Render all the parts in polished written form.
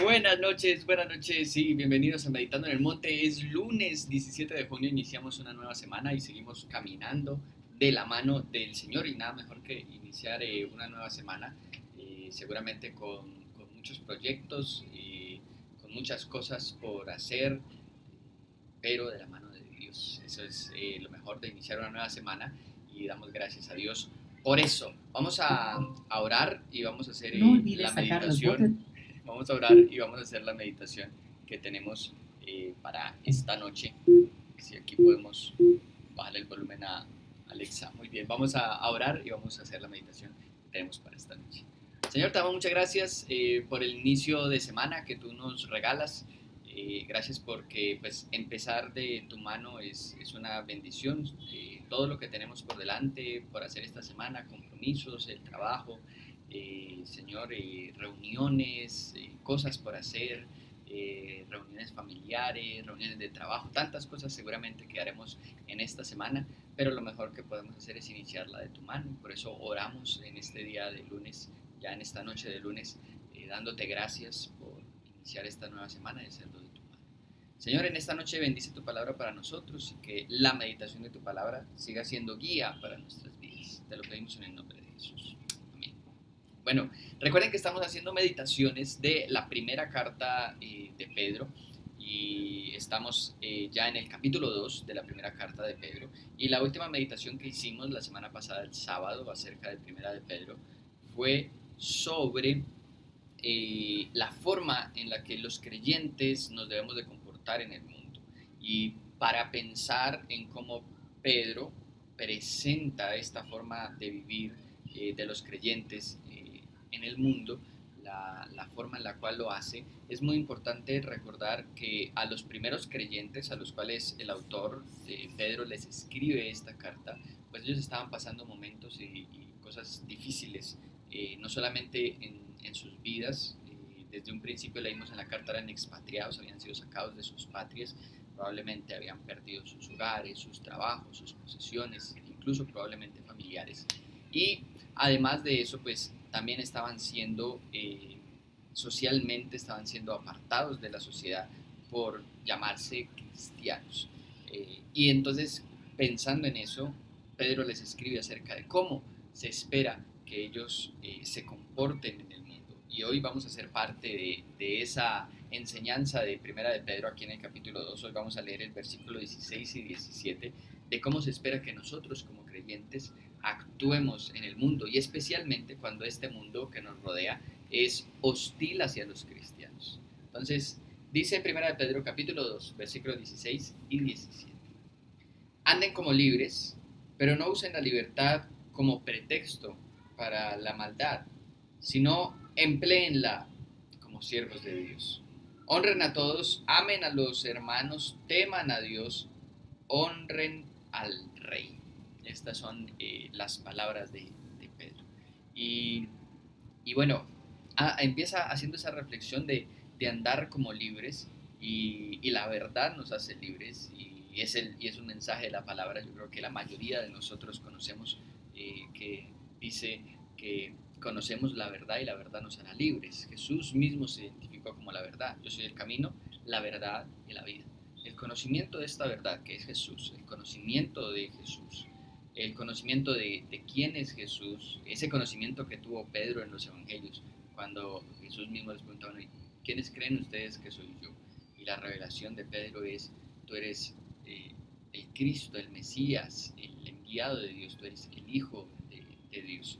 Buenas noches y bienvenidos a Meditando en el Monte. Es lunes 17 de junio, iniciamos una nueva semana y seguimos caminando de la mano del Señor y nada mejor que iniciar una nueva semana, seguramente con muchos proyectos y con muchas cosas por hacer, pero de la mano de Dios. Eso es lo mejor de iniciar una nueva semana y damos gracias a Dios por eso. Vamos a orar y vamos a hacer No olvides la sacar los botes. meditación. Vamos a orar y vamos a hacer la meditación que tenemos para esta noche. Si aquí podemos bajarle el volumen a Alexa. Muy bien, vamos a orar y vamos a hacer la meditación que tenemos para esta noche. Señor, te damos muchas gracias por el inicio de semana que tú nos regalas. Gracias porque pues empezar de tu mano es una bendición. Todo lo que tenemos por delante, por hacer esta semana, compromisos, el trabajo, Señor, reuniones, cosas por hacer, reuniones familiares, reuniones de trabajo, tantas cosas seguramente que haremos en esta semana, pero lo mejor que podemos hacer es iniciarla de tu mano. Por eso oramos en este día de lunes, ya en esta noche de lunes, dándote gracias por iniciar esta nueva semana y hacerlo de tu mano. Señor, en esta noche bendice tu palabra para nosotros y que la meditación de tu palabra siga siendo guía para nuestras vidas. Te lo pedimos en el nombre de Jesús. Amén. Bueno, recuerden que estamos haciendo meditaciones de la primera carta de Pedro y estamos ya en el capítulo 2 de la primera carta de Pedro, y la última meditación que hicimos la semana pasada, el sábado, acerca de primera de Pedro, fue sobre la forma en la que los creyentes nos debemos de comportar en el mundo, y para pensar en cómo Pedro presenta esta forma de vivir de los creyentes en el mundo, la forma en la cual lo hace, es muy importante recordar que a los primeros creyentes a los cuales el autor de Pedro les escribe esta carta, pues ellos estaban pasando momentos y cosas difíciles, no solamente en sus vidas. Desde un principio leímos en la carta, eran expatriados, habían sido sacados de sus patrias, probablemente habían perdido sus hogares, sus trabajos, sus posesiones, incluso probablemente familiares. Y además de eso, pues también estaban siendo, socialmente, estaban siendo apartados de la sociedad por llamarse cristianos. Y entonces, pensando en eso, Pedro les escribe acerca de cómo se espera que ellos se comporten en el mundo. Y hoy vamos a ser parte de esa enseñanza de Primera de Pedro aquí en el capítulo 2. Hoy vamos a leer el versículo 16 y 17 de cómo se espera que nosotros como creyentes actuemos en el mundo, y especialmente cuando este mundo que nos rodea es hostil hacia los cristianos. Entonces, dice Primera de Pedro capítulo 2, versículos 16 y 17. Anden como libres, pero no usen la libertad como pretexto para la maldad, sino empleenla como siervos de Dios. Honren a todos, amen a los hermanos, teman a Dios, honren al Rey. Estas son las palabras de Pedro. Y, y bueno, empieza haciendo esa reflexión de andar como libres, y la verdad nos hace libres, y es un mensaje de la palabra. Yo creo que la mayoría de nosotros conocemos, que dice que conocemos la verdad y la verdad nos hará libres. Jesús mismo se identificó como la verdad. Yo soy el camino, la verdad y la vida. El conocimiento de esta verdad que es Jesús, el conocimiento de Jesús, el conocimiento de quién es Jesús, ese conocimiento que tuvo Pedro en los evangelios, cuando Jesús mismo les preguntaba: ¿quiénes creen ustedes que soy yo? Y la revelación de Pedro es: tú eres el Cristo, el Mesías, el enviado de Dios, tú eres el Hijo de Dios.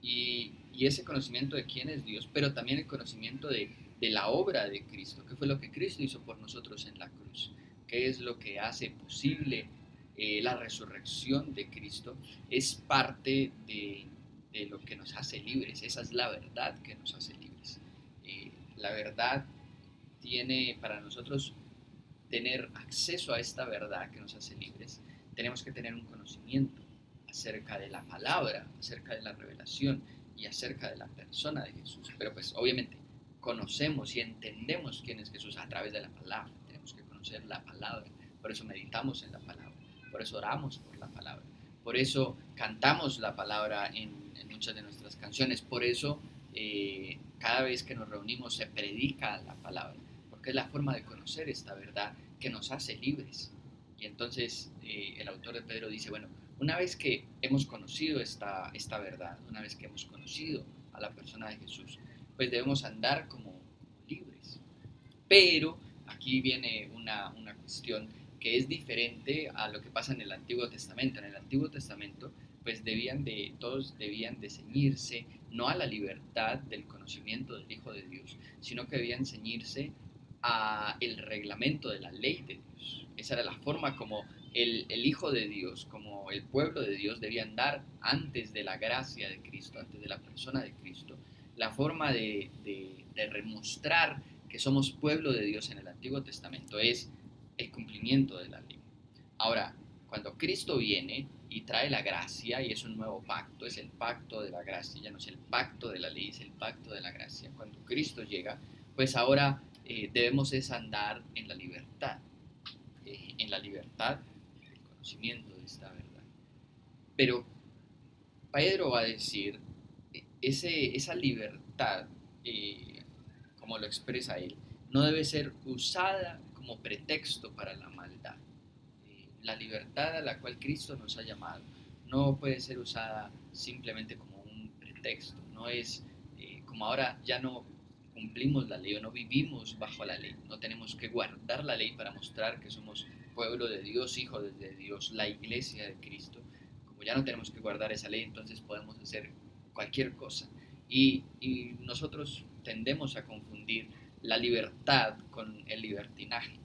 Y ese conocimiento de quién es Dios, pero también el conocimiento de la obra de Cristo, qué fue lo que Cristo hizo por nosotros en la cruz, qué es lo que hace posible la resurrección de Cristo, es parte de lo que nos hace libres. Esa es la verdad que nos hace libres. La verdad tiene para nosotros tener acceso a esta verdad que nos hace libres, tenemos que tener un conocimiento acerca de la palabra, acerca de la revelación y acerca de la persona de Jesús. Pero pues obviamente conocemos y entendemos quién es Jesús a través de la palabra. Tenemos que conocer la palabra, por eso meditamos en la palabra, por eso oramos por la palabra, por eso cantamos la palabra en muchas de nuestras canciones, por eso cada vez que nos reunimos se predica la palabra, porque es la forma de conocer esta verdad que nos hace libres. Y entonces el autor de Pedro dice, bueno, una vez que hemos conocido esta verdad, una vez que hemos conocido a la persona de Jesús, pues debemos andar como libres. Pero aquí viene una cuestión que es diferente a lo que pasa en el Antiguo Testamento. En el Antiguo Testamento, pues todos debían de ceñirse no a la libertad del conocimiento del Hijo de Dios, sino que debían ceñirse a el reglamento de la ley de Dios. Esa era la forma como el Hijo de Dios, como el pueblo de Dios debía andar antes de la gracia de Cristo, antes de la persona de Cristo. La forma de remostrar que somos pueblo de Dios en el Antiguo Testamento es el cumplimiento de la ley. Ahora, cuando Cristo viene y trae la gracia, y es un nuevo pacto, es el pacto de la gracia, ya no es el pacto de la ley, es el pacto de la gracia. Cuando Cristo llega, pues ahora debemos es andar en la libertad del conocimiento de esta verdad. Pero Pedro va a decir, esa libertad, como lo expresa él, no debe ser usada como pretexto para la maldad. La libertad a la cual Cristo nos ha llamado no puede ser usada simplemente como un pretexto. No es como ahora ya no cumplimos la ley o no vivimos bajo la ley. No tenemos que guardar la ley para mostrar que somos pueblo de Dios, hijos de Dios, la iglesia de Cristo. Como ya no tenemos que guardar esa ley, entonces podemos hacer cualquier cosa. Y nosotros tendemos a confundir la libertad con el libertinaje.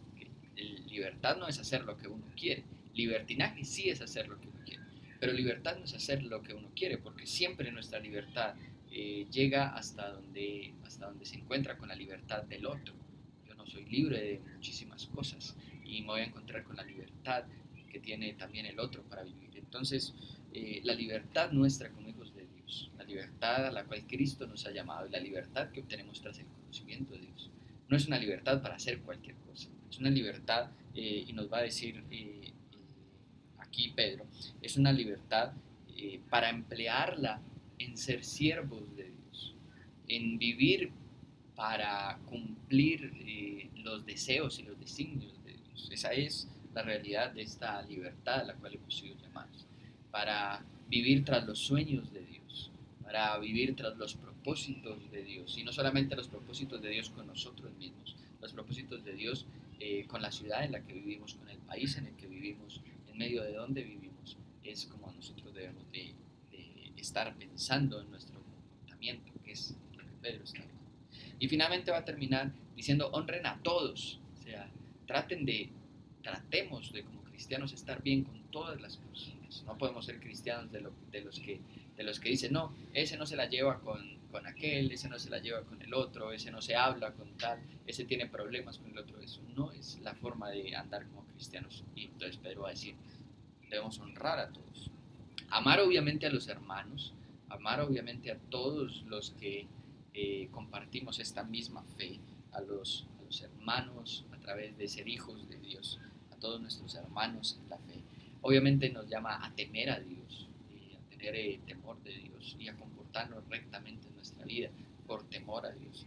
Libertad no es hacer lo que uno quiere, libertinaje sí es hacer lo que uno quiere, pero libertad no es hacer lo que uno quiere, porque siempre nuestra libertad llega hasta donde se encuentra con la libertad del otro. Yo no soy libre de muchísimas cosas y me voy a encontrar con la libertad que tiene también el otro para vivir. Entonces, la libertad nuestra como hijos de Dios, la libertad a la cual Cristo nos ha llamado y la libertad que obtenemos tras el conocimiento de Dios, no es una libertad para hacer cualquier cosa, es una libertad, y nos va a decir aquí Pedro, es una libertad para emplearla en ser siervos de Dios, en vivir para cumplir los deseos y los designios de Dios. Esa es la realidad de esta libertad a la cual hemos sido llamados, para vivir tras los sueños de Dios, para vivir tras los propósitos de Dios, y no solamente los propósitos de Dios con nosotros mismos, los propósitos de Dios con la ciudad en la que vivimos, con el país en el que vivimos, en medio de donde vivimos, es como nosotros debemos de estar pensando en nuestro comportamiento, que es lo que Pedro está hablando. Y finalmente va a terminar diciendo, honren a todos, o sea, tratemos de como cristianos estar bien con todas las personas. No podemos ser cristianos de los que dicen, no, ese no se la lleva con aquel, ese no se la lleva con el otro, ese no se habla con tal, ese tiene problemas con el otro. Eso no es la forma de andar como cristianos. Y entonces Pedro va a decir, debemos honrar a todos. Amar obviamente a los hermanos, amar obviamente a todos los que compartimos esta misma fe, a los hermanos a través de ser hijos de Dios, a todos nuestros hermanos en la fe. Obviamente nos llama a temer a Dios, a tener temor de Dios y a comportarnos rectamente en nuestra vida por temor a Dios.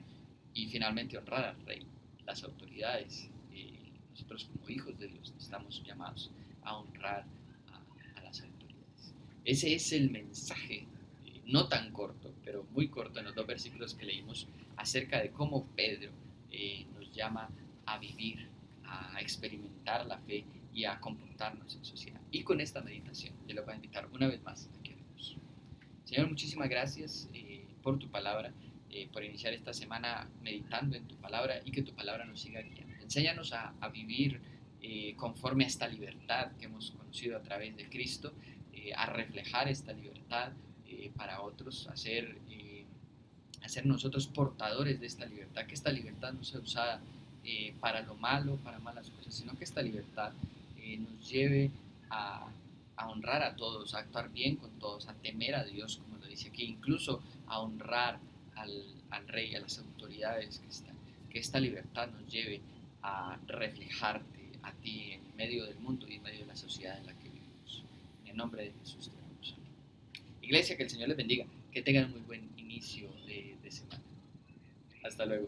Y finalmente honrar al Rey, las autoridades. Nosotros como hijos de Dios estamos llamados a honrar a las autoridades. Ese es el mensaje, no tan corto, pero muy corto en los dos versículos que leímos, acerca de cómo Pedro nos llama a vivir, a experimentar la fe y a comportarnos en sociedad. Y con esta meditación, yo le voy a invitar una vez más a que oremos. Señor, muchísimas gracias por tu palabra, por iniciar esta semana meditando en tu palabra y que tu palabra nos siga guiando. Enséñanos a vivir conforme a esta libertad que hemos conocido a través de Cristo, a reflejar esta libertad para otros, a ser nosotros portadores de esta libertad, que esta libertad no sea usada para lo malo, para malas cosas, sino que esta libertad nos lleve a honrar a todos, a actuar bien con todos, a temer a Dios, como lo dice aquí, incluso a honrar al Rey, a las autoridades que están. Que esta libertad nos lleve a reflejarte a ti en medio del mundo y en medio de la sociedad en la que vivimos. En el nombre de Jesús te damos. Iglesia, que el Señor les bendiga, que tengan un muy buen inicio de semana. Hasta luego.